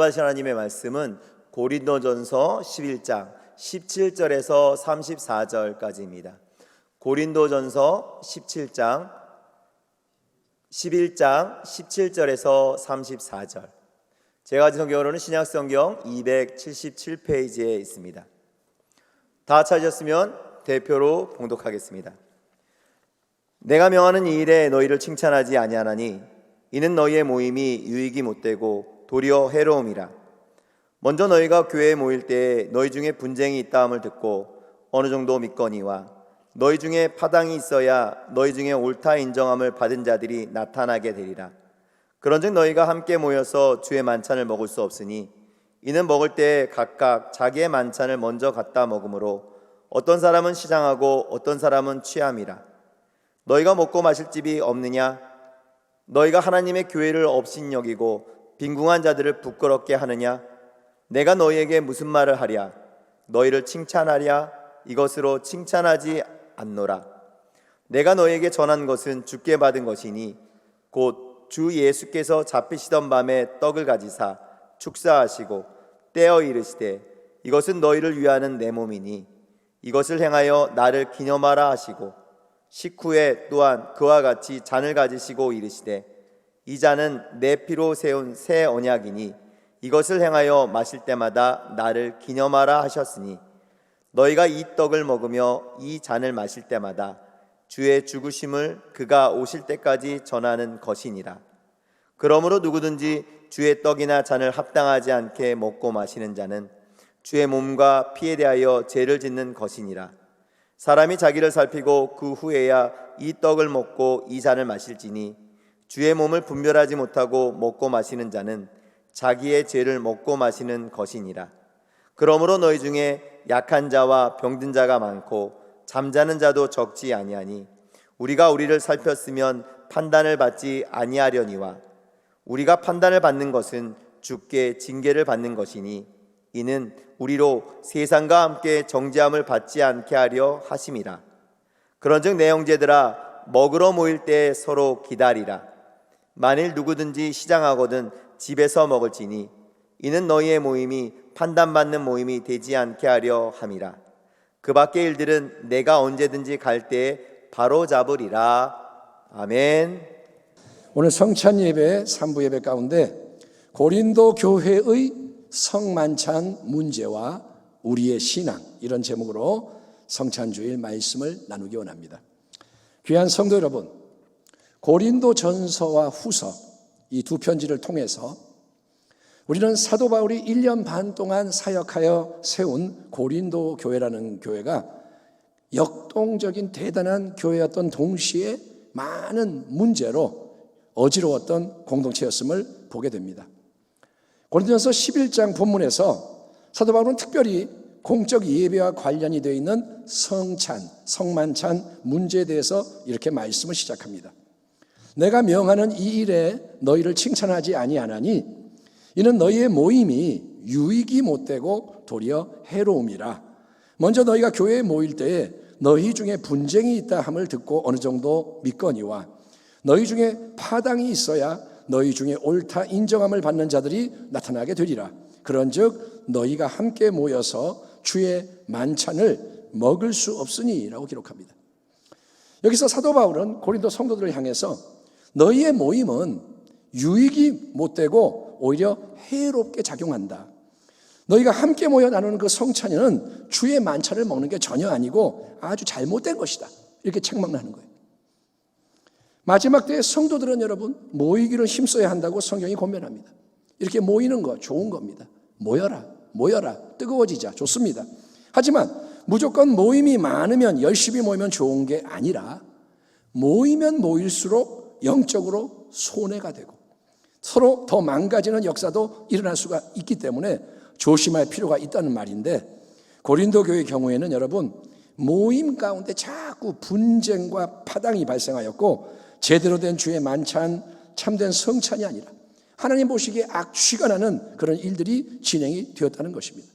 받으신 하나님의 말씀은 고린도전서 11장 17절에서 34절까지입니다. 고린도전서 11장 17절에서 34절. 제가 가진 성경으로는 신약성경 277페이지에 있습니다. 다 찾으셨으면 대표로 봉독하겠습니다. 내가 명하는 이 일에 너희를 칭찬하지 아니하나니 이는 너희의 모임이 유익이 못되고 도리어 해로움이라. 먼저 너희가 교회에 모일 때에 너희 중에 분쟁이 있다함을 듣고 어느 정도 믿거니와 너희 중에 파당이 있어야 너희 중에 옳다 인정함을 받은 자들이 나타나게 되리라. 그런즉 너희가 함께 모여서 주의 만찬을 먹을 수 없으니 이는 먹을 때 각각 자기의 만찬을 먼저 갖다 먹으므로 어떤 사람은 시장하고 어떤 사람은 취함이라. 너희가 먹고 마실 집이 없느냐? 너희가 하나님의 교회를 업신여기고 빈궁한 자들을 부끄럽게 하느냐? 내가 너희에게 무슨 말을 하랴? 너희를 칭찬하랴? 이것으로 칭찬하지 않노라. 내가 너희에게 전한 것은 주께 받은 것이니 곧 주 예수께서 잡히시던 밤에 떡을 가지사 축사하시고 떼어 이르시되 이것은 너희를 위하는 내 몸이니 이것을 행하여 나를 기념하라 하시고 식후에 또한 그와 같이 잔을 가지시고 이르시되 이 잔은 내 피로 세운 새 언약이니 이것을 행하여 마실 때마다 나를 기념하라 하셨으니 너희가 이 떡을 먹으며 이 잔을 마실 때마다 주의 죽으심을 그가 오실 때까지 전하는 것이니라. 그러므로 누구든지 주의 떡이나 잔을 합당하지 않게 먹고 마시는 자는 주의 몸과 피에 대하여 죄를 짓는 것이니라. 사람이 자기를 살피고 그 후에야 이 떡을 먹고 이 잔을 마실지니 주의 몸을 분별하지 못하고 먹고 마시는 자는 자기의 죄를 먹고 마시는 것이니라. 그러므로 너희 중에 약한 자와 병든 자가 많고 잠자는 자도 적지 아니하니 우리가 우리를 살폈으면 판단을 받지 아니하려니와 우리가 판단을 받는 것은 주께 징계를 받는 것이니 이는 우리로 세상과 함께 정죄함을 받지 않게 하려 하심이라. 그런즉 내 형제들아 먹으러 모일 때 서로 기다리라. 만일 누구든지 시장하거든 집에서 먹을지니 이는 너희의 모임이 판단받는 모임이 되지 않게 하려 함이라. 그 밖의 일들은 내가 언제든지 갈 때에 바로 잡으리라. 아멘. 오늘 성찬 예배 3부 예배 가운데 고린도 교회의 성만찬 문제와 우리의 신앙, 이런 제목으로 성찬주일 말씀을 나누기 원합니다. 귀한 성도 여러분, 고린도 전서와 후서 이 두 편지를 통해서 우리는 사도 바울이 1년 반 동안 사역하여 세운 고린도 교회라는 교회가 역동적인 대단한 교회였던 동시에 많은 문제로 어지러웠던 공동체였음을 보게 됩니다. 고린도전서 11장 본문에서 사도 바울은 특별히 공적 예배와 관련이 되어 있는 성찬, 성만찬 문제에 대해서 이렇게 말씀을 시작합니다. 내가 명하는 이 일에 너희를 칭찬하지 아니하나니 이는 너희의 모임이 유익이 못되고 도리어 해로움이라. 먼저 너희가 교회에 모일 때에 너희 중에 분쟁이 있다 함을 듣고 어느 정도 믿거니와 너희 중에 파당이 있어야 너희 중에 옳다 인정함을 받는 자들이 나타나게 되리라. 그런즉 너희가 함께 모여서 주의 만찬을 먹을 수 없으니 라고 기록합니다. 여기서 사도 바울은 고린도 성도들을 향해서 너희의 모임은 유익이 못되고 오히려 해롭게 작용한다. 너희가 함께 모여 나누는 그 성찬은 주의 만찬을 먹는 게 전혀 아니고 아주 잘못된 것이다. 이렇게 책망을 하는 거예요. 마지막 때에 성도들은 여러분 모이기를 힘써야 한다고 성경이 권면합니다. 이렇게 모이는 거 좋은 겁니다. 모여라, 뜨거워지자, 좋습니다. 하지만 무조건 모임이 많으면, 열심히 모이면 좋은 게 아니라 모이면 모일수록 영적으로 손해가 되고 서로 더 망가지는 역사도 일어날 수가 있기 때문에 조심할 필요가 있다는 말인데, 고린도 교회의 경우에는 여러분 모임 가운데 자꾸 분쟁과 파당이 발생하였고 제대로 된 주의 만찬, 참된 성찬이 아니라 하나님 보시기에 악취가 나는 그런 일들이 진행이 되었다는 것입니다.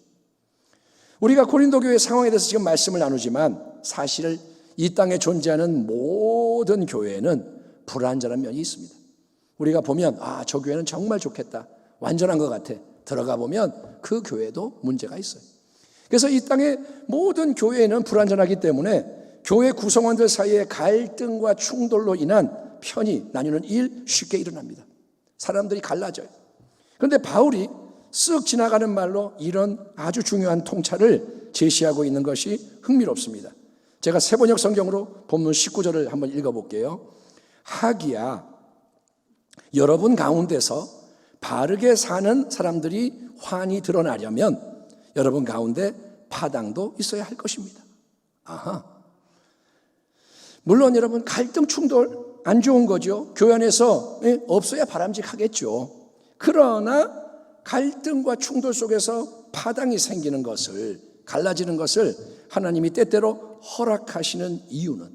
우리가 고린도 교회 상황에 대해서 지금 말씀을 나누지만 사실 이 땅에 존재하는 모든 교회에는 불완전한 면이 있습니다. 우리가 보면 저 교회는 정말 좋겠다, 완전한 것 같아, 들어가 보면 그 교회도 문제가 있어요. 그래서 이 땅의 모든 교회는 불완전하기 때문에 교회 구성원들 사이의 갈등과 충돌로 인한 편이 나뉘는 일 쉽게 일어납니다. 사람들이 갈라져요. 그런데 바울이 쓱 지나가는 말로 이런 아주 중요한 통찰을 제시하고 있는 것이 흥미롭습니다. 제가 세번역 성경으로 본문 19절을 한번 읽어볼게요. 하기야 여러분 가운데서 바르게 사는 사람들이 환히 드러나려면 여러분 가운데 파당도 있어야 할 것입니다. 아하. 물론 여러분 갈등 충돌 안 좋은 거죠. 교회 안에서 없어야 바람직하겠죠. 그러나 갈등과 충돌 속에서 파당이 생기는 것을, 갈라지는 것을 하나님이 때때로 허락하시는 이유는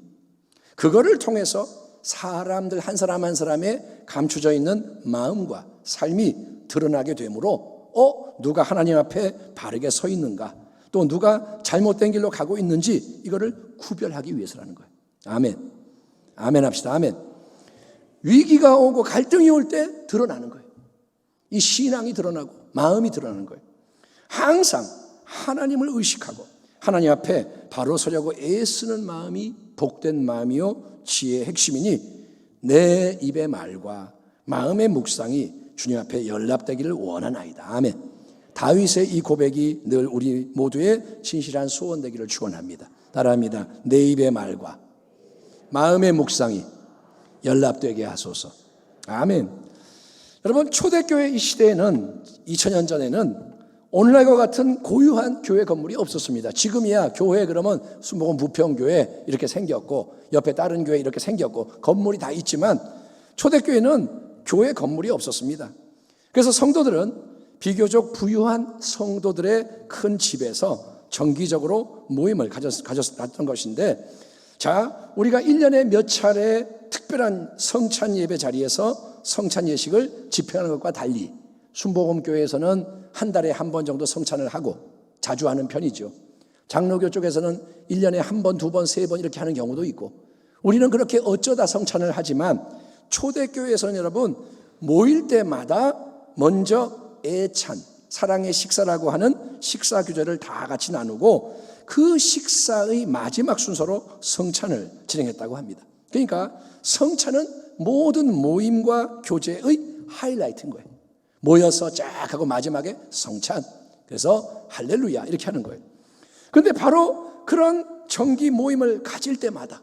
그거를 통해서 사람들 한 사람 한 사람의 감춰져 있는 마음과 삶이 드러나게 되므로 누가 하나님 앞에 바르게 서 있는가, 또 누가 잘못된 길로 가고 있는지 이거를 구별하기 위해서라는 거예요. 아멘. 아멘 합시다. 아멘. 위기가 오고 갈등이 올 때 드러나는 거예요. 이 신앙이 드러나고 마음이 드러나는 거예요. 항상 하나님을 의식하고 하나님 앞에 바로 서려고 애쓰는 마음이 복된 마음이요 지혜의 핵심이니 내 입의 말과 마음의 묵상이 주님 앞에 연락되기를 원하나이다. 아멘. 다윗의 이 고백이 늘 우리 모두의 진실한 소원되기를 축원합니다. 따라합니다. 내 입의 말과 마음의 묵상이 연락되게 하소서. 아멘. 여러분, 초대교회 이 시대에는 2000년 전에는 오늘날과 같은 고유한 교회 건물이 없었습니다. 지금이야 교회 그러면 순복음 부평교회 이렇게 생겼고 옆에 다른 교회 이렇게 생겼고 건물이 다 있지만 초대교회는 교회 건물이 없었습니다. 그래서 성도들은 비교적 부유한 성도들의 큰 집에서 정기적으로 모임을 가졌던 것인데, 자, 우리가 1년에 몇 차례 특별한 성찬 예배 자리에서 성찬 예식을 집행하는 것과 달리 순복음교회에서는 한 달에 한 번 정도 성찬을 하고 자주 하는 편이죠. 장로교 쪽에서는 1년에 한 번, 두 번, 세 번 이렇게 하는 경우도 있고, 우리는 그렇게 어쩌다 성찬을 하지만 초대교회에서는 여러분 모일 때마다 먼저 애찬, 사랑의 식사라고 하는 식사 규제를 다 같이 나누고 그 식사의 마지막 순서로 성찬을 진행했다고 합니다. 그러니까 성찬은 모든 모임과 교제의 하이라이트인 거예요. 모여서 쫙 하고 마지막에 성찬, 그래서 할렐루야 이렇게 하는 거예요. 그런데 바로 그런 정기 모임을 가질 때마다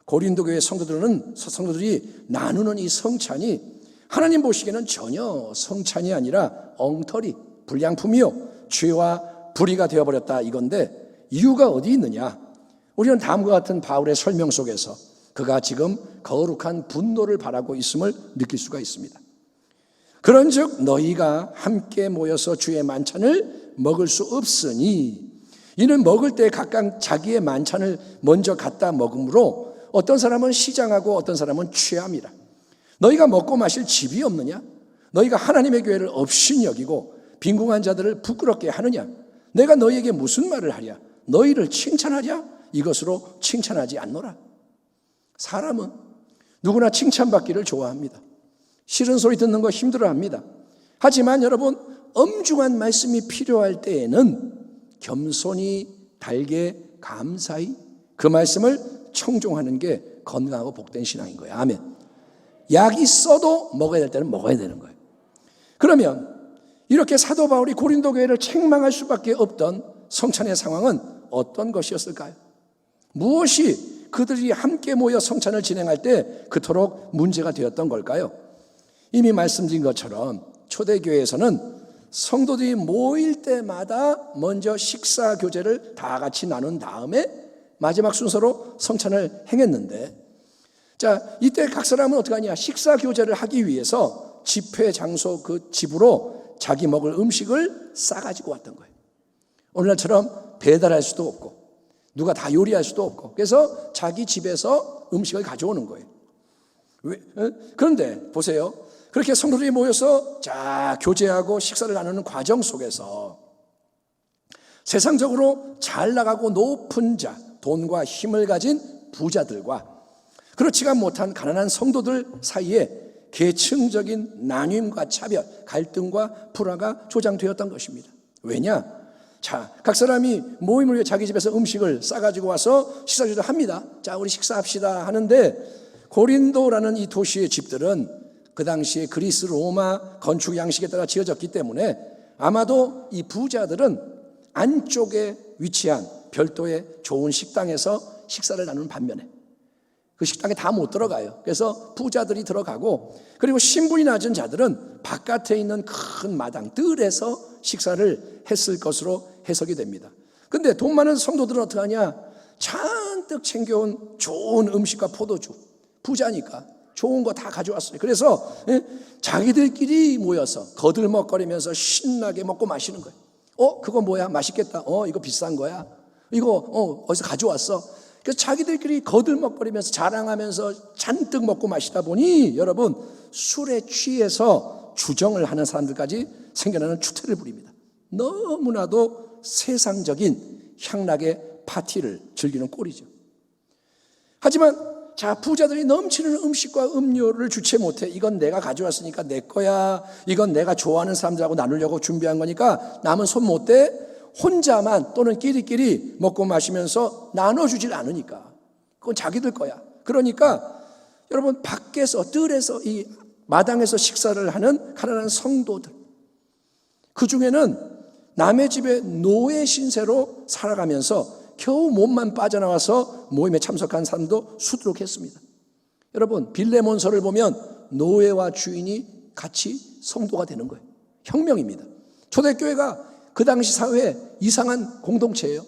고린도 교회 성도들이 나누는 이 성찬이 하나님 보시기에는 전혀 성찬이 아니라 엉터리, 불량품이요 죄와 불의가 되어버렸다 이건데, 이유가 어디 있느냐? 우리는 다음과 같은 바울의 설명 속에서 그가 지금 거룩한 분노를 바라고 있음을 느낄 수가 있습니다. 그런즉 너희가 함께 모여서 주의 만찬을 먹을 수 없으니 이는 먹을 때 각각 자기의 만찬을 먼저 갖다 먹으므로 어떤 사람은 시장하고 어떤 사람은 취함이라. 너희가 먹고 마실 집이 없느냐? 너희가 하나님의 교회를 업신 여기고 빈궁한 자들을 부끄럽게 하느냐? 내가 너희에게 무슨 말을 하랴? 너희를 칭찬하랴? 이것으로 칭찬하지 않노라. 사람은 누구나 칭찬받기를 좋아합니다. 싫은 소리 듣는 거 힘들어합니다. 하지만 여러분, 엄중한 말씀이 필요할 때에는 겸손히 달게 감사히 그 말씀을 청종하는 게 건강하고 복된 신앙인 거예요. 아멘. 약이 써도 먹어야 될 때는 먹어야 되는 거예요. 그러면 이렇게 사도 바울이 고린도 교회를 책망할 수밖에 없던 성찬의 상황은 어떤 것이었을까요? 무엇이 그들이 함께 모여 성찬을 진행할 때 그토록 문제가 되었던 걸까요? 이미 말씀드린 것처럼 초대교회에서는 성도들이 모일 때마다 먼저 식사 교제를 다 같이 나눈 다음에 마지막 순서로 성찬을 행했는데, 자, 이때 각 사람은 어떻게 하냐? 식사 교제를 하기 위해서 집회 장소 그 집으로 자기 먹을 음식을 싸가지고 왔던 거예요. 오늘날처럼 배달할 수도 없고 누가 다 요리할 수도 없고, 그래서 자기 집에서 음식을 가져오는 거예요. 그런데 보세요. 그렇게 성도들이 모여서 자 교제하고 식사를 나누는 과정 속에서 세상적으로 잘 나가고 높은 자, 돈과 힘을 가진 부자들과 그렇지가 못한 가난한 성도들 사이에 계층적인 나뉨과 차별, 갈등과 불화가 조장되었던 것입니다. 왜냐? 자, 각 사람이 모임을 위해 자기 집에서 음식을 싸가지고 와서 식사주도 합니다. 자, 우리 식사합시다 하는데, 고린도라는 이 도시의 집들은 그 당시에 그리스 로마 건축 양식에 따라 지어졌기 때문에 아마도 이 부자들은 안쪽에 위치한 별도의 좋은 식당에서 식사를 나누는 반면에 그 식당에 다 못 들어가요. 그래서 부자들이 들어가고, 그리고 신분이 낮은 자들은 바깥에 있는 큰 마당 뜰에서 식사를 했을 것으로 해석이 됩니다. 근데 돈 많은 성도들은 어떻게 하냐? 잔뜩 챙겨온 좋은 음식과 포도주, 부자니까 좋은 거 다 가져왔어요. 그래서 자기들끼리 모여서 거들먹거리면서 신나게 먹고 마시는 거예요. 그거 뭐야? 맛있겠다. 이거 비싼 거야. 이거 어디서 가져왔어? 그래서 자기들끼리 거들먹거리면서 자랑하면서 잔뜩 먹고 마시다 보니 여러분, 술에 취해서 주정을 하는 사람들까지 생겨나는 추태를 부립니다. 너무나도 세상적인 향락의 파티를 즐기는 꼴이죠. 하지만 자, 부자들이 넘치는 음식과 음료를 주체 못해. 이건 내가 가져왔으니까 내 거야, 이건 내가 좋아하는 사람들하고 나누려고 준비한 거니까 남은 손 못 대. 혼자만 또는 끼리끼리 먹고 마시면서 나눠주질 않으니까 그건 자기들 거야. 그러니까 여러분, 밖에서 뜰에서 이 마당에서 식사를 하는 가난한 성도들, 그 중에는 남의 집에 노예 신세로 살아가면서 겨우 몸만 빠져나와서 모임에 참석한 사람도 수두룩했습니다. 여러분, 빌레몬서를 보면 노예와 주인이 같이 성도가 되는 거예요. 혁명입니다. 초대교회가 그 당시 사회에 이상한 공동체예요.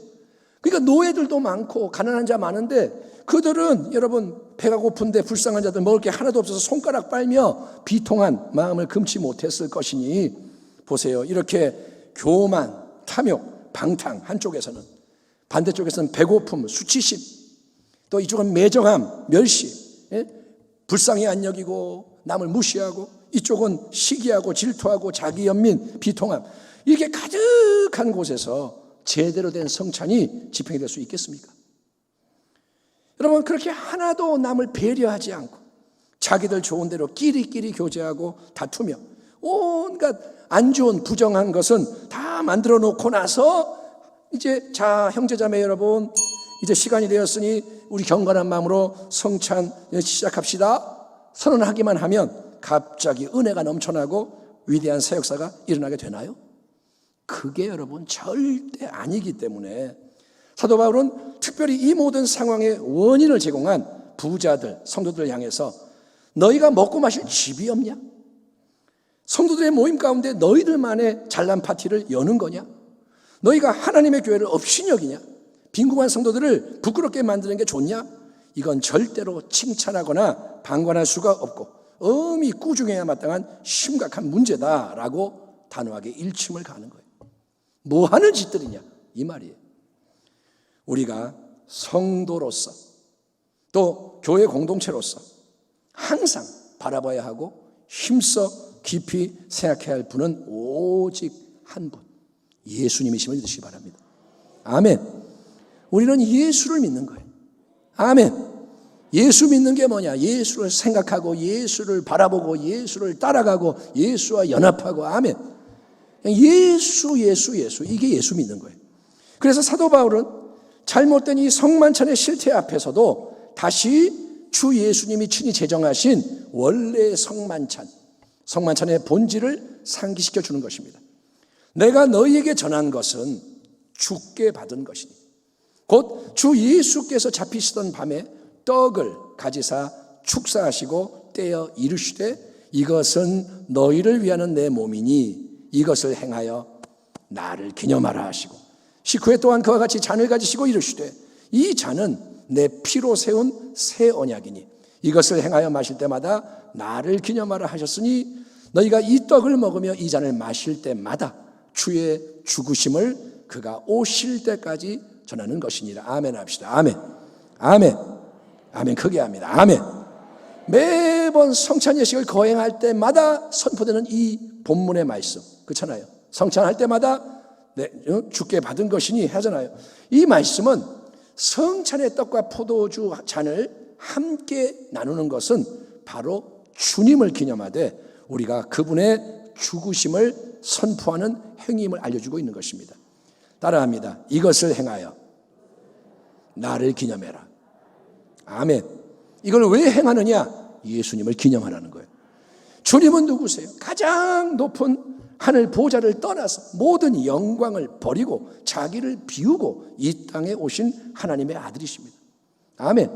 그러니까 노예들도 많고 가난한 자 많은데, 그들은 여러분, 배가 고픈데 불쌍한 자들 먹을 게 하나도 없어서 손가락 빨며 비통한 마음을 금치 못했을 것이니, 보세요. 이렇게 교만, 탐욕, 방탕 한쪽에서는, 반대쪽에서는 배고픔, 수치심, 또 이쪽은 매정함, 멸시, 불쌍히 안 여기고 남을 무시하고, 이쪽은 시기하고 질투하고 자기 연민, 비통함, 이렇게 가득한 곳에서 제대로 된 성찬이 집행이 될 수 있겠습니까? 여러분, 그렇게 하나도 남을 배려하지 않고 자기들 좋은 대로 끼리끼리 교제하고 다투며 온갖 안 좋은 부정한 것은 다 만들어 놓고 나서 이제, 자, 형제자매 여러분, 이제 시간이 되었으니 우리 경건한 마음으로 성찬 시작합시다 선언하기만 하면 갑자기 은혜가 넘쳐나고 위대한 새 역사가 일어나게 되나요? 그게 여러분 절대 아니기 때문에 사도 바울은 특별히 이 모든 상황의 원인을 제공한 부자들, 성도들을 향해서 너희가 먹고 마실 집이 없냐? 성도들의 모임 가운데 너희들만의 잘난 파티를 여는 거냐? 너희가 하나님의 교회를 업신여기냐? 빈궁한 성도들을 부끄럽게 만드는 게 좋냐? 이건 절대로 칭찬하거나 방관할 수가 없고 엄히 꾸중해야 마땅한 심각한 문제다라고 단호하게 일침을 가는 거예요. 뭐 하는 짓들이냐? 이 말이에요. 우리가 성도로서 또 교회 공동체로서 항상 바라봐야 하고 힘써 깊이 생각해야 할 분은 오직 한 분, 예수님이심을 믿으시기 바랍니다. 아멘. 우리는 예수를 믿는 거예요. 아멘. 예수 믿는 게 뭐냐? 예수를 생각하고 예수를 바라보고 예수를 따라가고 예수와 연합하고, 아멘. 예수 이게 예수 믿는 거예요. 그래서 사도 바울은 잘못된 이 성만찬의 실태 앞에서도 다시 주 예수님이 친히 제정하신 원래의 성만찬의 본질을 상기시켜 주는 것입니다. 내가 너희에게 전한 것은 주께 받은 것이니, 곧 주 예수께서 잡히시던 밤에 떡을 가지사 축사하시고 떼어 이르시되 이것은 너희를 위하는 내 몸이니 이것을 행하여 나를 기념하라 하시고, 식후에 또한 그와 같이 잔을 가지시고 이르시되 이 잔은 내 피로 세운 새 언약이니 이것을 행하여 마실 때마다 나를 기념하라 하셨으니 너희가 이 떡을 먹으며 이 잔을 마실 때마다 주의 죽으심을 그가 오실 때까지 전하는 것이니라. 아멘 합시다. 아멘. 아멘. 아멘. 크게 합니다. 아멘. 매번 성찬 예식을 거행할 때마다 선포되는 이 본문의 말씀, 그렇잖아요. 성찬할 때마다 주께 받은 것이니 하잖아요. 이 말씀은 성찬의 떡과 포도주 잔을 함께 나누는 것은 바로 주님을 기념하되 우리가 그분의 죽으심을 선포하는 행위임을 알려주고 있는 것입니다. 따라합니다. 이것을 행하여 나를 기념해라. 아멘. 이걸 왜 행하느냐? 예수님을 기념하라는 거예요. 주님은 누구세요? 가장 높은 하늘 보좌를 떠나서 모든 영광을 버리고 자기를 비우고 이 땅에 오신 하나님의 아들이십니다. 아멘.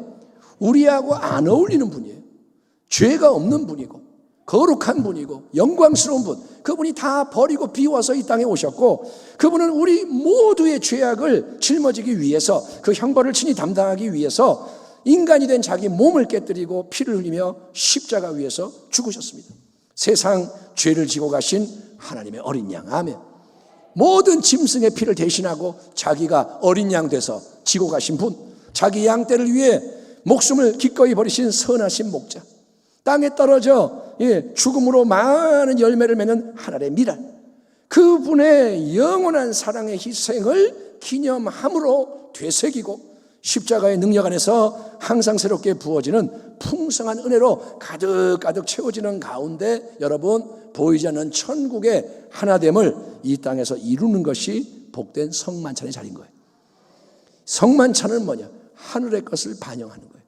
우리하고 안 어울리는 분이에요. 죄가 없는 분이고 거룩한 분이고 영광스러운 분, 그분이 다 버리고 비워서 이 땅에 오셨고, 그분은 우리 모두의 죄악을 짊어지기 위해서, 그 형벌을 친히 담당하기 위해서 인간이 된 자기 몸을 깨뜨리고 피를 흘리며 십자가 위에서 죽으셨습니다. 세상 죄를 지고 가신 하나님의 어린 양. 아멘. 모든 짐승의 피를 대신하고 자기가 어린 양 돼서 지고 가신 분, 자기 양떼를 위해 목숨을 기꺼이 버리신 선하신 목자, 땅에 떨어져 죽음으로 많은 열매를 맺는 하늘의 미랄, 그분의 영원한 사랑의 희생을 기념함으로 되새기고 십자가의 능력 안에서 항상 새롭게 부어지는 풍성한 은혜로 가득가득 채워지는 가운데 여러분, 보이지 않는 천국의 하나됨을 이 땅에서 이루는 것이 복된 성만찬의 자리인 거예요. 성만찬은 뭐냐? 하늘의 것을 반영하는 거예요.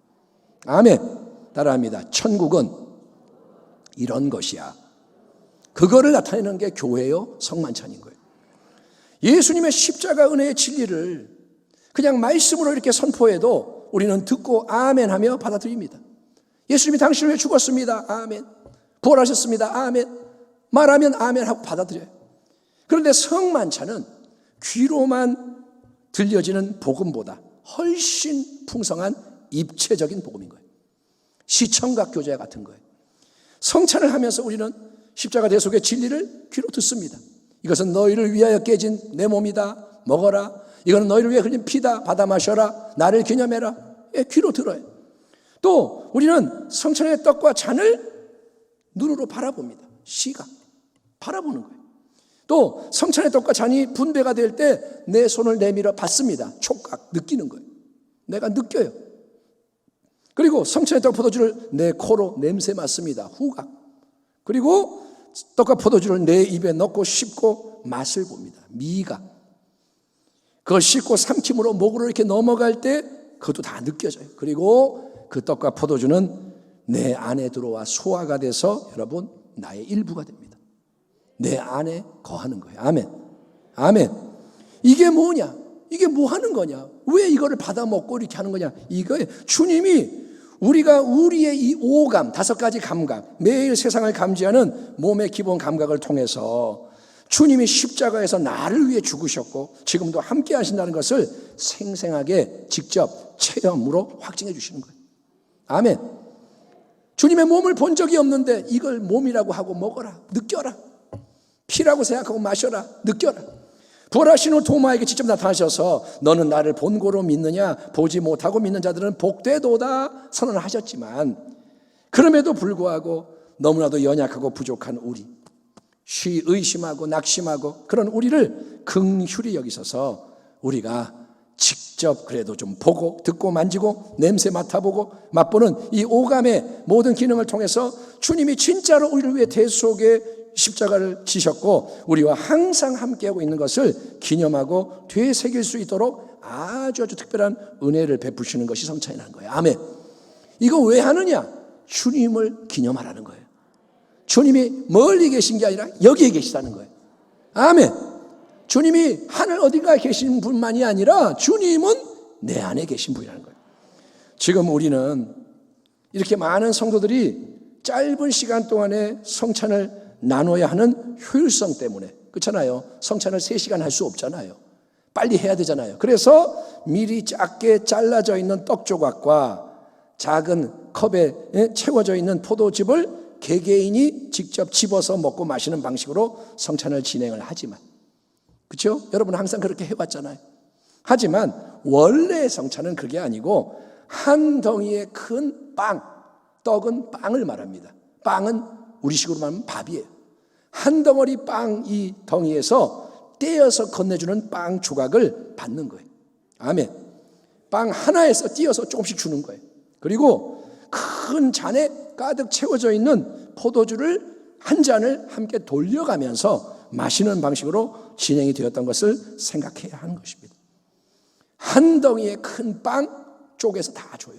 아멘. 따라합니다. 천국은 이런 것이야. 그거를 나타내는 게 교회요 성만찬인 거예요. 예수님의 십자가 은혜의 진리를 그냥 말씀으로 이렇게 선포해도 우리는 듣고 아멘 하며 받아들입니다. 예수님이 당신을 위해 죽었습니다. 아멘. 부활하셨습니다. 아멘. 말하면 아멘 하고 받아들여요. 그런데 성만찬은 귀로만 들려지는 복음보다 훨씬 풍성한 입체적인 복음인 거예요. 시청각 교제 같은 거예요. 성찬을 하면서 우리는 십자가 대속의 진리를 귀로 듣습니다. 이것은 너희를 위하여 깨진 내 몸이다. 먹어라. 이거는 너희를 위해 흘린 피다. 받아 마셔라. 나를 기념해라. 귀로 들어요. 또 우리는 성찬의 떡과 잔을 눈으로 바라봅니다. 시각 바라보는 거예요. 또 성찬의 떡과 잔이 분배가 될 때 내 손을 내밀어 받습니다. 촉각 느끼는 거예요. 내가 느껴요. 그리고 성찬의 떡과 포도주를 내 코로 냄새 맡습니다. 후각. 그리고 떡과 포도주를 내 입에 넣고 씹고 맛을 봅니다. 미각. 그걸 씹고 삼킴으로 목으로 이렇게 넘어갈 때 그것도 다 느껴져요. 그리고 그 떡과 포도주는 내 안에 들어와 소화가 돼서 여러분 나의 일부가 됩니다. 내 안에 거하는 거예요. 아멘. 아멘. 이게 뭐냐? 이게 뭐 하는 거냐? 왜 이거를 받아 먹고 이렇게 하는 거냐? 이거에 주님이 우리가 우리의 이 오감, 5가지 감각, 매일 세상을 감지하는 몸의 기본 감각을 통해서 주님이 십자가에서 나를 위해 죽으셨고 지금도 함께 하신다는 것을 생생하게 직접 체험으로 확증해 주시는 거예요. 아멘. 주님의 몸을 본 적이 없는데 이걸 몸이라고 하고 먹어라. 느껴라. 피라고 생각하고 마셔라. 느껴라. 부활하신 후 도마에게 직접 나타나셔서 너는 나를 본고로 믿느냐? 보지 못하고 믿는 자들은 복되도다 선언을 하셨지만, 그럼에도 불구하고 너무나도 연약하고 부족한 우리, 쉬 의심하고 낙심하고 그런 우리를 긍휼히 여기셔서 우리가 직접 그래도 좀 보고 듣고 만지고 냄새 맡아보고 맛보는 이 오감의 모든 기능을 통해서 주님이 진짜로 우리를 위해 대속의 십자가를 지셨고 우리와 항상 함께하고 있는 것을 기념하고 되새길 수 있도록 아주 특별한 은혜를 베푸시는 것이 성찬이라는 거예요. 아멘. 이거 왜 하느냐? 주님을 기념하라는 거예요. 주님이 멀리 계신 게 아니라 여기에 계시다는 거예요. 아멘. 주님이 하늘 어딘가에 계신 분만이 아니라 주님은 내 안에 계신 분이라는 거예요. 지금 우리는 이렇게 많은 성도들이 짧은 시간 동안에 성찬을 나눠야 하는 효율성 때문에, 그렇잖아요. 성찬을 3시간 할 수 없잖아요. 빨리 해야 되잖아요. 그래서 미리 작게 잘라져 있는 떡 조각과 작은 컵에 채워져 있는 포도즙을 개개인이 직접 집어서 먹고 마시는 방식으로 성찬을 진행을 하지만, 그렇죠? 여러분은 항상 그렇게 해왔잖아요. 하지만 원래 성찬은 그게 아니고 한 덩이의 큰 빵, 떡은 빵을 말합니다. 빵은 우리식으로 말하면 밥이에요. 한 덩어리 빵 이 덩이에서 떼어서 건네주는 빵 조각을 받는 거예요. 아멘. 빵 하나에서 띄어서 조금씩 주는 거예요. 그리고 큰 잔에 가득 채워져 있는 포도주를 한 잔을 함께 돌려가면서 마시는 방식으로 진행이 되었던 것을 생각해야 하는 것입니다. 한 덩이의 큰 빵 쪼개서 다 줘요.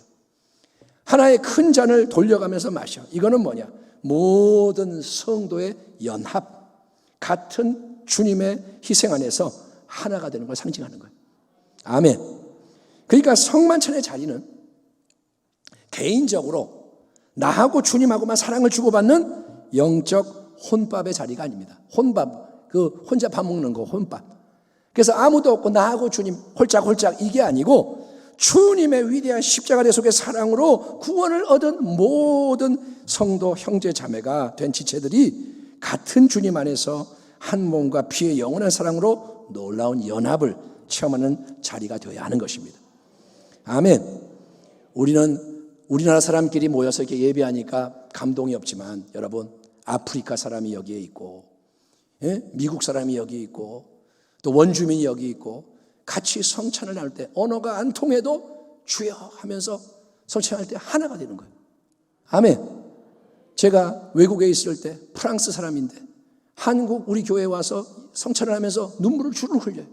하나의 큰 잔을 돌려가면서 마셔. 이거는 뭐냐? 모든 성도의 연합, 같은 주님의 희생 안에서 하나가 되는 걸 상징하는 거예요. 아멘. 그러니까 성만찬의 자리는 개인적으로 나하고 주님하고만 사랑을 주고받는 영적 혼밥의 자리가 아닙니다. 혼밥, 혼자 밥 먹는 거 혼밥. 그래서 아무도 없고 나하고 주님 홀짝홀짝 이게 아니고 주님의 위대한 십자가대 속의 사랑으로 구원을 얻은 모든 성도 형제 자매가 된 지체들이 같은 주님 안에서 한 몸과 피의 영원한 사랑으로 놀라운 연합을 체험하는 자리가 되어야 하는 것입니다. 아멘. 우리는 우리나라 사람끼리 모여서 이렇게 예배하니까 감동이 없지만 여러분, 아프리카 사람이 여기에 있고, 미국 사람이 여기 있고, 또 원주민이 여기 있고, 같이 성찬을 할 때 언어가 안 통해도 주여 하면서 성찬할 때 하나가 되는 거예요. 아멘. 제가 외국에 있을 때 프랑스 사람인데 한국 우리 교회에 와서 성찬을 하면서 눈물을 주르륵 흘려요.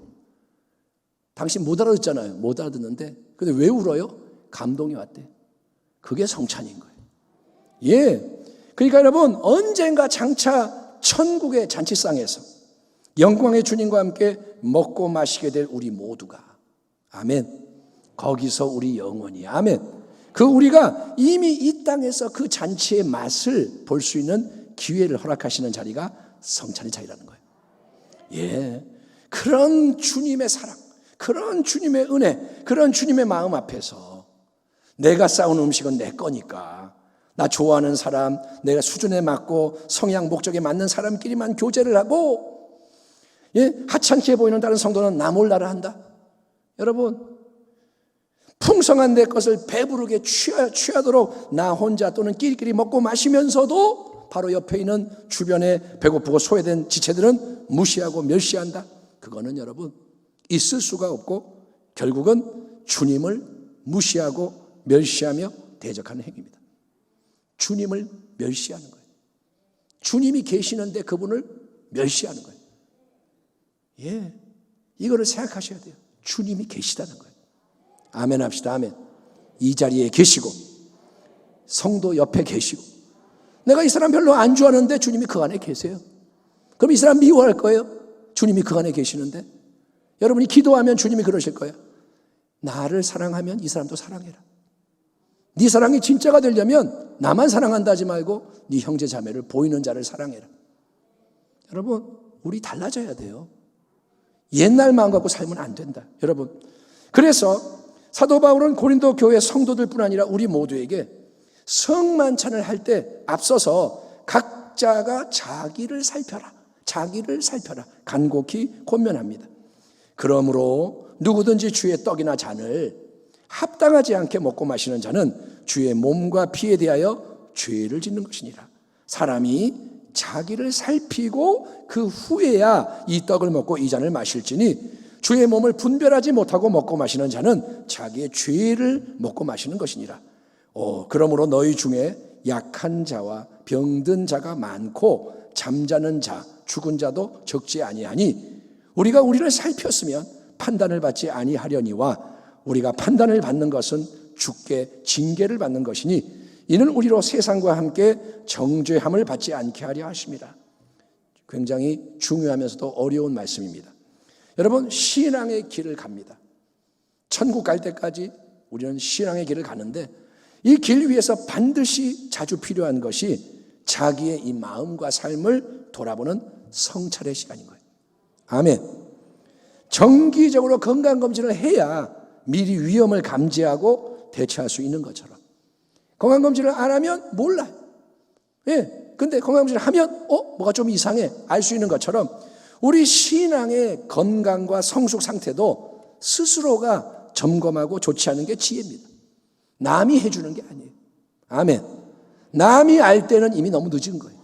당신 못 알아듣잖아요. 못 알아듣는데 근데 왜 울어요? 감동이 왔대. 그게 성찬인 거예요. 예. 그러니까 여러분, 언젠가 장차 천국의 잔치상에서 영광의 주님과 함께 먹고 마시게 될 우리 모두가, 아멘, 거기서 우리 영원히, 아멘, 그 우리가 이미 이 땅에서 그 잔치의 맛을 볼 수 있는 기회를 허락하시는 자리가 성찬의 자리라는 거예요. 예, 그런 주님의 사랑, 그런 주님의 은혜, 그런 주님의 마음 앞에서 내가 싸운 음식은 내 거니까 나 좋아하는 사람, 내가 수준에 맞고 성향 목적에 맞는 사람끼리만 교제를 하고, 예, 하찮게 보이는 다른 성도는 나 몰라라 한다. 여러분, 풍성한 내 것을 배부르게 취하도록 나 혼자 또는 끼리끼리 먹고 마시면서도 바로 옆에 있는 주변에 배고프고 소외된 지체들은 무시하고 멸시한다. 그거는 여러분 있을 수가 없고 결국은 주님을 무시하고 멸시하며 대적하는 행위입니다. 주님을 멸시하는 거예요. 주님이 계시는데 그분을 멸시하는 거예요. 예, 이거를 생각하셔야 돼요. 주님이 계시다는 거예요. 아멘 합시다. 아멘. 이 자리에 계시고 성도 옆에 계시고, 내가 이 사람 별로 안 좋아하는데 주님이 그 안에 계세요. 그럼 이 사람 미워할 거예요? 주님이 그 안에 계시는데. 여러분이 기도하면 주님이 그러실 거예요. 나를 사랑하면 이 사람도 사랑해라. 네 사랑이 진짜가 되려면 나만 사랑한다 하지 말고 네 형제 자매를, 보이는 자를 사랑해라. 여러분, 우리 달라져야 돼요. 옛날 마음 갖고 살면 안 된다. 여러분, 그래서 사도 바울은 고린도 교회 성도들뿐 아니라 우리 모두에게 성만찬을 할 때 앞서서 각자가 자기를 살펴라, 자기를 살펴라 간곡히 권면합니다. 그러므로 누구든지 주의 떡이나 잔을 합당하지 않게 먹고 마시는 자는 주의 몸과 피에 대하여 죄를 짓는 것이니라. 사람이 자기를 살피고 그 후에야 이 떡을 먹고 이 잔을 마실지니 주의 몸을 분별하지 못하고 먹고 마시는 자는 자기의 죄를 먹고 마시는 것이니라. 그러므로 너희 중에 약한 자와 병든 자가 많고 잠자는 자, 죽은 자도 적지 아니하니 우리가 우리를 살폈으면 판단을 받지 아니하려니와 우리가 판단을 받는 것은 주께 징계를 받는 것이니 이는 우리로 세상과 함께 정죄함을 받지 않게 하려 하십니다. 굉장히 중요하면서도 어려운 말씀입니다. 여러분, 신앙의 길을 갑니다. 천국 갈 때까지 우리는 신앙의 길을 가는데 이 길 위에서 반드시 자주 필요한 것이 자기의 이 마음과 삶을 돌아보는 성찰의 시간인 거예요. 아멘. 정기적으로 건강검진을 해야 미리 위험을 감지하고 대처할 수 있는 것처럼, 건강검진을 안 하면 몰라요. 예. 근데 건강검진을 하면 뭐가 좀 이상해 알 수 있는 것처럼 우리 신앙의 건강과 성숙 상태도 스스로가 점검하고 조치하는 게 지혜입니다. 남이 해주는 게 아니에요. 아멘. 남이 알 때는 이미 너무 늦은 거예요.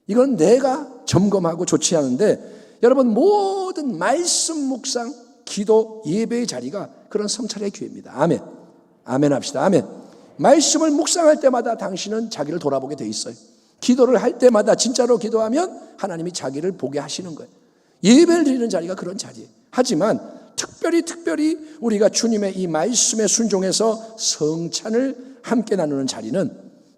이건 내가 점검하고 조치하는데, 여러분, 모든 말씀 묵상, 기도, 예배의 자리가 그런 성찰의 기회입니다. 아멘. 아멘 합시다. 아멘. 말씀을 묵상할 때마다 당신은 자기를 돌아보게 돼 있어요. 기도를 할 때마다 진짜로 기도하면 하나님이 자기를 보게 하시는 거예요. 예배를 드리는 자리가 그런 자리예요. 하지만 특별히 우리가 주님의 이 말씀에 순종해서 성찬을 함께 나누는 자리는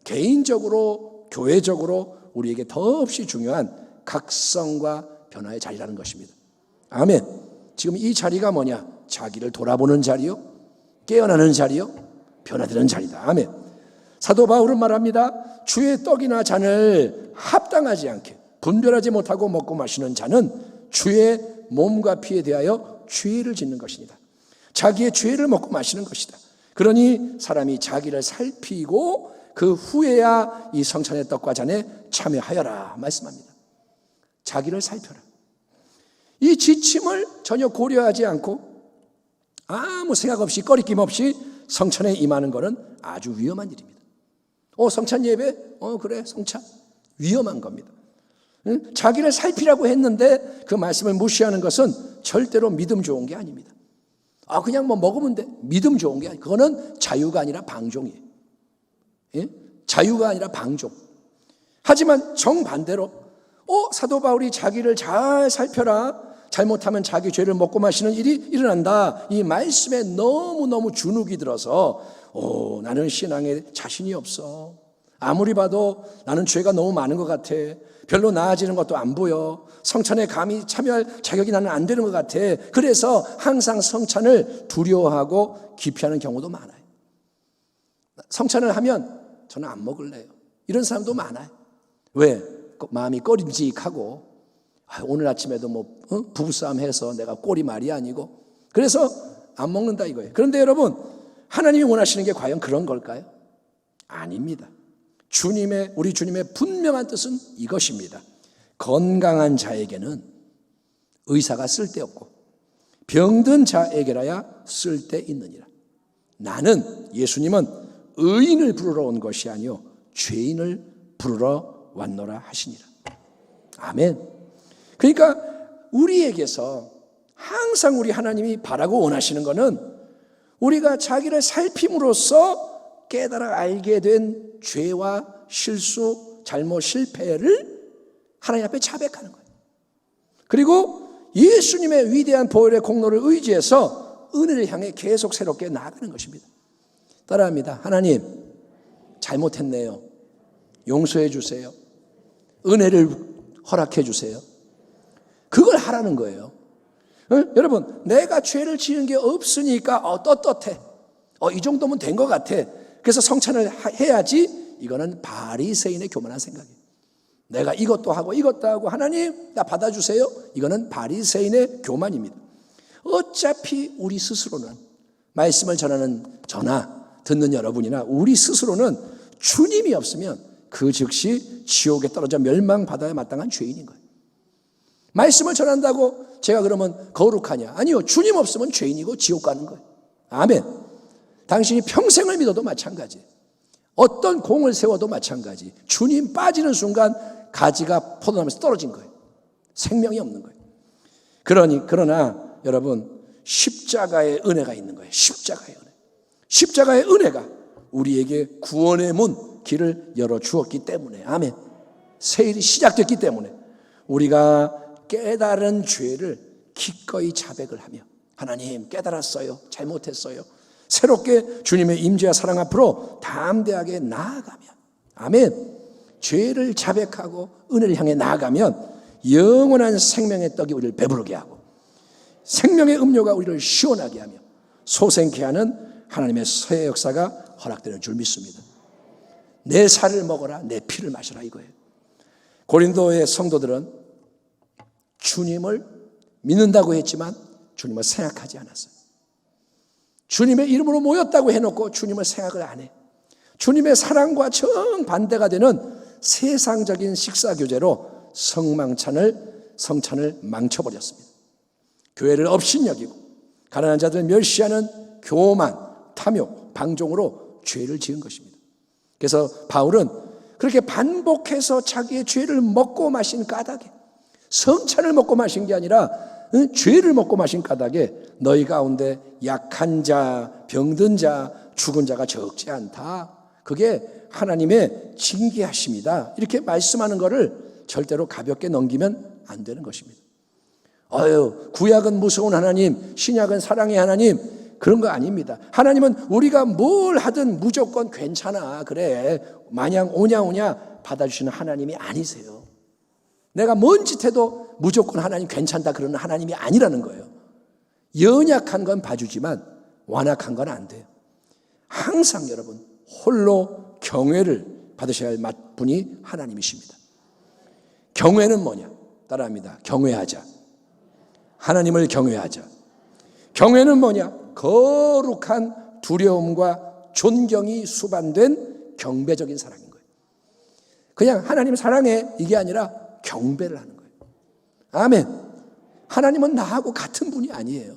개인적으로, 교회적으로 우리에게 더없이 중요한 각성과 변화의 자리라는 것입니다. 아멘. 지금 이 자리가 뭐냐? 자기를 돌아보는 자리요, 깨어나는 자리요, 변화되는 자리다. 아멘. 사도 바울은 말합니다. 주의 떡이나 잔을 합당하지 않게 분별하지 못하고 먹고 마시는 자는 주의 몸과 피에 대하여 죄를 짓는 것이니다. 자기의 죄를 먹고 마시는 것이다. 그러니 사람이 자기를 살피고 그 후에야 이 성찬의 떡과 잔에 참여하여라 말씀합니다. 자기를 살펴라. 이 지침을 전혀 고려하지 않고 아무 생각 없이 꺼리낌 없이 성찬에 임하는 것은 아주 위험한 일입니다. 성찬 예배? 그래 성찬. 위험한 겁니다. 자기를 살피라고 했는데 그 말씀을 무시하는 것은 절대로 믿음 좋은 게 아닙니다. 그냥 뭐 먹으면 돼. 믿음 좋은 게 아니에요. 그거는 자유가 아니라 방종이에요. 예? 자유가 아니라 방종. 하지만 정반대로 사도 바울이 자기를 잘 살펴라, 잘못하면 자기 죄를 먹고 마시는 일이 일어난다, 이 말씀에 너무너무 주눅이 들어서 나는 신앙에 자신이 없어, 아무리 봐도 나는 죄가 너무 많은 것 같아, 별로 나아지는 것도 안 보여, 성찬에 감히 참여할 자격이 나는 안 되는 것 같아, 그래서 항상 성찬을 두려워하고 기피하는 경우도 많아요. 성찬을 하면 저는 안 먹을래요, 이런 사람도 많아요. 왜? 마음이 꺼림직하고 오늘 아침에도 부부싸움 해서 내가 꼴이 말이 아니고 그래서 안 먹는다 이거예요. 그런데 여러분, 하나님이 원하시는 게 과연 그런 걸까요? 아닙니다. 우리 주님의 분명한 뜻은 이것입니다. 건강한 자에게는 의사가 쓸데없고 병든 자에게라야 쓸데있느니라. 예수님은 의인을 부르러 온 것이 아니요 죄인을 부르러 왔노라 하시니라. 아멘. 그러니까 우리에게서 항상 우리 하나님이 바라고 원하시는 것은 우리가 자기를 살핌으로써 깨달아 알게 된 죄와 실수, 잘못, 실패를 하나님 앞에 자백하는 거예요. 그리고 예수님의 위대한 보혈의 공로를 의지해서 은혜를 향해 계속 새롭게 나아가는 것입니다. 따라합니다. 하나님, 잘못했네요. 용서해 주세요. 은혜를 허락해 주세요. 그걸 하라는 거예요. 여러분, 내가 죄를 지은 게 없으니까 떳떳해. 이 정도면 된 것 같아. 그래서 성찬을 해야지. 이거는 바리새인의 교만한 생각이에요. 내가 이것도 하고 이것도 하고 하나님 나 받아주세요. 이거는 바리새인의 교만입니다. 어차피 우리 스스로는 말씀을 듣는 여러분이나 우리 스스로는 주님이 없으면 그 즉시 지옥에 떨어져 멸망받아야 마땅한 죄인인 거예요. 말씀을 전한다고 제가 그러면 거룩하냐? 아니요. 주님 없으면 죄인이고 지옥 가는 거예요. 아멘. 당신이 평생을 믿어도 마찬가지예요. 어떤 공을 세워도 마찬가지. 주님 빠지는 순간 가지가 포도나무에서 떨어진 거예요. 생명이 없는 거예요. 그러나 여러분, 십자가의 은혜가 있는 거예요. 십자가의 은혜. 십자가의 은혜가 우리에게 구원의 길을 열어주었기 때문에, 아멘. 새 일이 시작됐기 때문에 우리가 깨달은 죄를 기꺼이 자백을 하며 하나님 깨달았어요, 잘못했어요, 새롭게 주님의 임재와 사랑 앞으로 담대하게 나아가면, 아멘. 죄를 자백하고 은혜를 향해 나아가면 영원한 생명의 떡이 우리를 배부르게 하고 생명의 음료가 우리를 시원하게 하며 소생케 하는 하나님의 새 역사가 허락되는 줄 믿습니다. 내 살을 먹어라, 내 피를 마셔라 이거예요. 고린도의 성도들은 주님을 믿는다고 했지만 주님을 생각하지 않았어요. 주님의 이름으로 모였다고 해놓고 주님을 생각을 안 해. 주님의 사랑과 정반대가 되는 세상적인 식사 교제로 성찬을 망쳐버렸습니다. 교회를 업신여기고 가난한 자들을 멸시하는 교만, 탐욕, 방종으로 죄를 지은 것입니다. 그래서 바울은 그렇게 반복해서 자기의 죄를 먹고 마신 까닭에, 성찬을 먹고 마신 게 아니라 죄를 먹고 마신 까닭에 너희 가운데 약한 자, 병든 자, 죽은 자가 적지 않다. 그게 하나님의 징계하심이다. 이렇게 말씀하는 것을 절대로 가볍게 넘기면 안 되는 것입니다. 구약은 무서운 하나님, 신약은 사랑의 하나님, 그런 거 아닙니다. 하나님은 우리가 뭘 하든 무조건 괜찮아, 그래, 마냥 오냐 받아주시는 하나님이 아니세요. 내가 뭔 짓 해도 무조건 하나님 괜찮다 그러는 하나님이 아니라는 거예요. 연약한 건 봐주지만 완악한 건 안 돼요. 항상 여러분 홀로 경외를 받으셔야 할 분이 하나님이십니다. 경외는 뭐냐? 따라합니다. 경외하자. 하나님을 경외하자. 경외는 뭐냐? 거룩한 두려움과 존경이 수반된 경배적인 사랑인 거예요. 그냥 하나님 사랑해 이게 아니라 경배를 하는 거예요. 아멘. 하나님은 나하고 같은 분이 아니에요.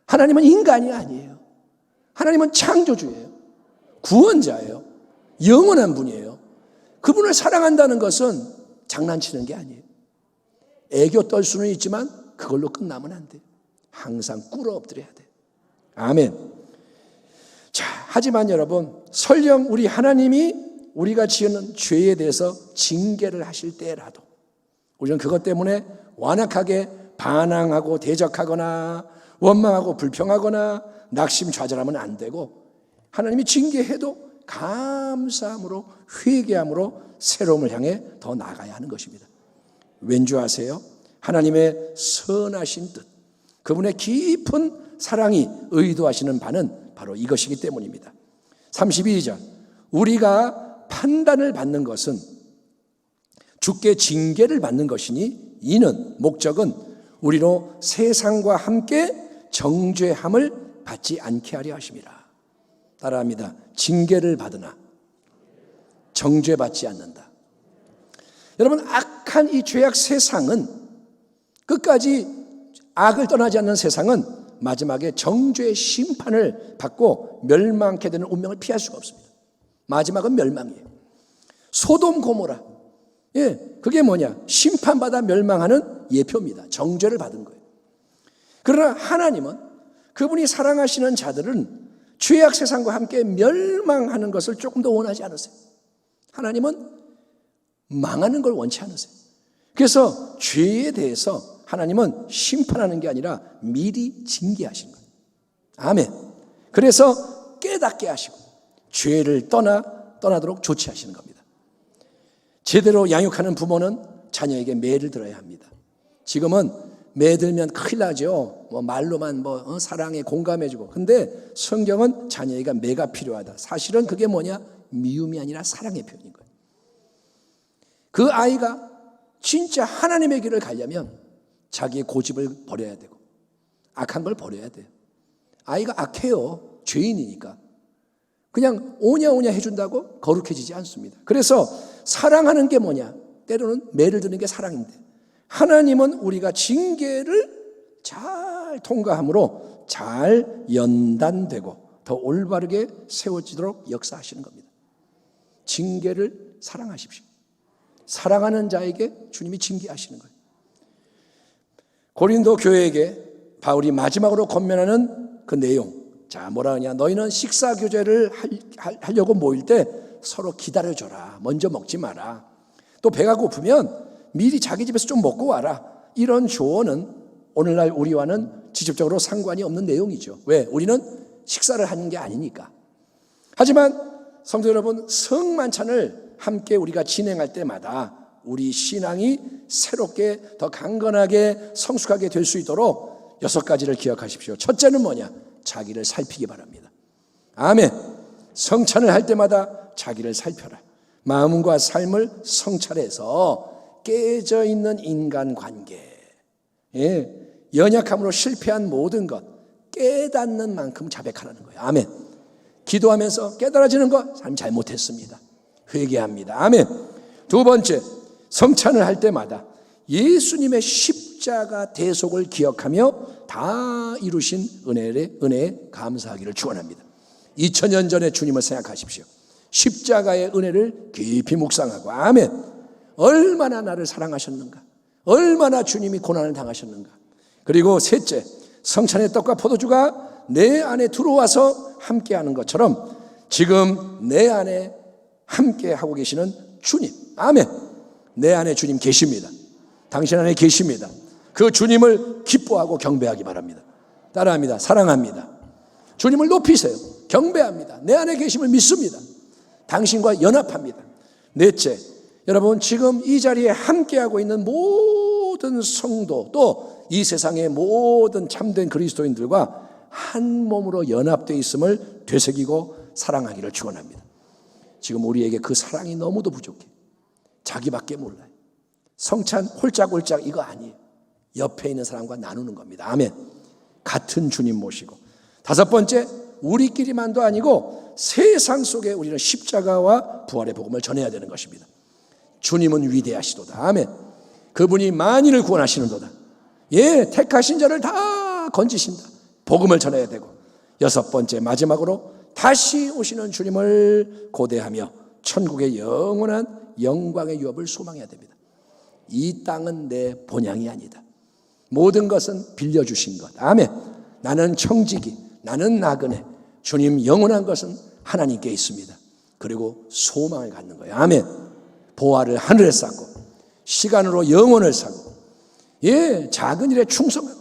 하나님은 인간이 아니에요. 하나님은 창조주예요. 구원자예요. 영원한 분이에요. 그분을 사랑한다는 것은 장난치는 게 아니에요. 애교 떨 수는 있지만 그걸로 끝나면 안 돼요. 항상 꿇어 엎드려야 돼요. 아멘. 자, 하지만 여러분, 설령 우리 하나님이 우리가 지은 죄에 대해서 징계를 하실 때라도 우리는 그것 때문에 완악하게 반항하고 대적하거나 원망하고 불평하거나 낙심좌절하면 안 되고, 하나님이 징계해도 감사함으로 회개함으로 새로움을 향해 더 나아가야 하는 것입니다. 왠지 아세요? 하나님의 선하신 뜻, 그분의 깊은 사랑이 의도하시는 바는 바로 이것이기 때문입니다. 32절, 우리가 판단을 받는 것은 주께 징계를 받는 것이니 이는 목적은 우리로 세상과 함께 정죄함을 받지 않게 하려 하심이라. 따라합니다. 징계를 받으나 정죄받지 않는다. 여러분, 악한 이 죄악 세상은, 끝까지 악을 떠나지 않는 세상은 마지막에 정죄의 심판을 받고 멸망케 되는 운명을 피할 수가 없습니다. 마지막은 멸망이에요. 소돔 고모라, 그게 뭐냐? 심판받아 멸망하는 예표입니다. 정죄를 받은 거예요. 그러나 하나님은 그분이 사랑하시는 자들은 죄악 세상과 함께 멸망하는 것을 조금 더 원하지 않으세요. 하나님은 망하는 걸 원치 않으세요. 그래서 죄에 대해서 하나님은 심판하는 게 아니라 미리 징계하신 거예요. 아멘. 그래서 깨닫게 하시고 죄를 떠나도록 조치하시는 겁니다. 제대로 양육하는 부모는 자녀에게 매를 들어야 합니다. 지금은 매 들면 큰일 나죠. 말로만 사랑해 공감해주고. 근데 성경은 자녀에게 매가 필요하다. 사실은 그게 뭐냐? 미움이 아니라 사랑의 표현인 거예요. 그 아이가 진짜 하나님의 길을 가려면 자기의 고집을 버려야 되고 악한 걸 버려야 돼요. 아이가 악해요. 죄인이니까. 그냥 오냐 해준다고 거룩해지지 않습니다. 그래서 사랑하는 게 뭐냐? 때로는 매를 드는 게 사랑인데, 하나님은 우리가 징계를 잘 통과함으로 잘 연단되고 더 올바르게 세워지도록 역사하시는 겁니다. 징계를 사랑하십시오. 사랑하는 자에게 주님이 징계하시는 거예요. 고린도 교회에게 바울이 마지막으로 권면하는 그 내용, 자, 뭐라 하냐? 너희는 식사 교제를 하려고 모일 때 서로 기다려줘라. 먼저 먹지 마라. 또 배가 고프면 미리 자기 집에서 좀 먹고 와라. 이런 조언은 오늘날 우리와는 직접적으로 상관이 없는 내용이죠. 왜? 우리는 식사를 하는 게 아니니까. 하지만 성도 여러분, 성만찬을 함께 우리가 진행할 때마다 우리 신앙이 새롭게 더 강건하게 성숙하게 될 수 있도록 6가지를 기억하십시오. 첫째는 뭐냐? 자기를 살피기 바랍니다. 아멘. 성찬을 할 때마다 자기를 살펴라. 마음과 삶을 성찰해서 깨져 있는 인간관계, 연약함으로 실패한 모든 것 깨닫는 만큼 자백하라는 거예요. 아멘. 기도하면서 깨달아지는 것, 삶 잘못했습니다. 회개합니다. 아멘. 두 번째, 성찬을 할 때마다 예수님의 십자가 대속을 기억하며 다 이루신 은혜에 감사하기를 축원합니다. 2000년 전에 주님을 생각하십시오. 십자가의 은혜를 깊이 묵상하고, 아멘. 얼마나 나를 사랑하셨는가, 얼마나 주님이 고난을 당하셨는가. 그리고 셋째, 성찬의 떡과 포도주가 내 안에 들어와서 함께하는 것처럼 지금 내 안에 함께하고 계시는 주님, 아멘. 내 안에 주님 계십니다. 당신 안에 계십니다. 그 주님을 기뻐하고 경배하기 바랍니다. 따라합니다. 사랑합니다. 주님을 높이세요. 경배합니다. 내 안에 계심을 믿습니다. 당신과 연합합니다. 넷째, 여러분 지금 이 자리에 함께하고 있는 모든 성도, 또 이 세상의 모든 참된 그리스도인들과 한 몸으로 연합되어 있음을 되새기고 사랑하기를 축원합니다. 지금 우리에게 그 사랑이 너무도 부족해. 자기밖에 몰라요. 성찬 홀짝홀짝 이거 아니에요. 옆에 있는 사람과 나누는 겁니다. 아멘. 같은 주님 모시고. 다섯 번째, 우리끼리만도 아니고 세상 속에 우리는 십자가와 부활의 복음을 전해야 되는 것입니다. 주님은 위대하시도다. 아멘. 그분이 만인을 구원하시는도다. 예, 택하신 자를 다 건지신다. 복음을 전해야 되고. 여섯 번째, 마지막으로 다시 오시는 주님을 고대하며 천국의 영원한 영광의 유업을 소망해야 됩니다. 이 땅은 내 본향이 아니다. 모든 것은 빌려주신 것. 아멘. 나는 청지기, 나는 나그네. 주님 영원한 것은 하나님께 있습니다. 그리고 소망을 갖는 거예요. 아멘. 보화를 하늘에 쌓고 시간으로 영혼을 사고, 예, 작은 일에 충성하고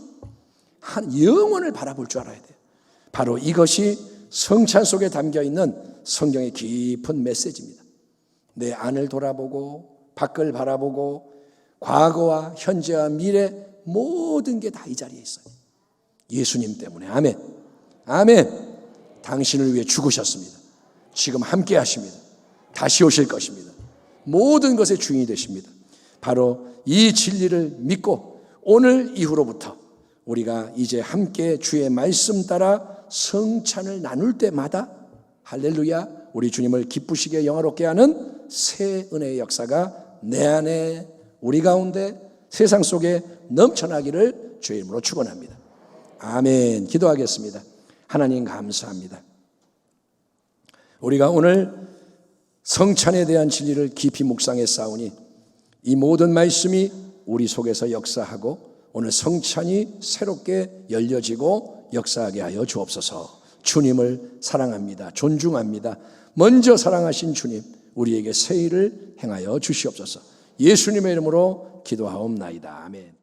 한 영혼을 바라볼 줄 알아야 돼요. 바로 이것이 성찬 속에 담겨있는 성경의 깊은 메시지입니다. 내 안을 돌아보고 밖을 바라보고 과거와 현재와 미래 모든 게 다 이 자리에 있어요. 예수님 때문에. 아멘. 아멘. 당신을 위해 죽으셨습니다. 지금 함께 하십니다. 다시 오실 것입니다. 모든 것의 주인이 되십니다. 바로 이 진리를 믿고 오늘 이후로부터 우리가 이제 함께 주의 말씀 따라 성찬을 나눌 때마다 할렐루야, 우리 주님을 기쁘시게 영화롭게 하는 새 은혜의 역사가 내 안에, 우리 가운데, 세상 속에 넘쳐나기를 주의 이름으로 축원합니다. 아멘. 기도하겠습니다. 하나님 감사합니다. 우리가 오늘 성찬에 대한 진리를 깊이 묵상했사오니 이 모든 말씀이 우리 속에서 역사하고 오늘 성찬이 새롭게 열려지고 역사하게 하여 주옵소서. 주님을 사랑합니다. 존중합니다. 먼저 사랑하신 주님, 우리에게 새 일을 행하여 주시옵소서. 예수님의 이름으로 기도하옵나이다. 아멘.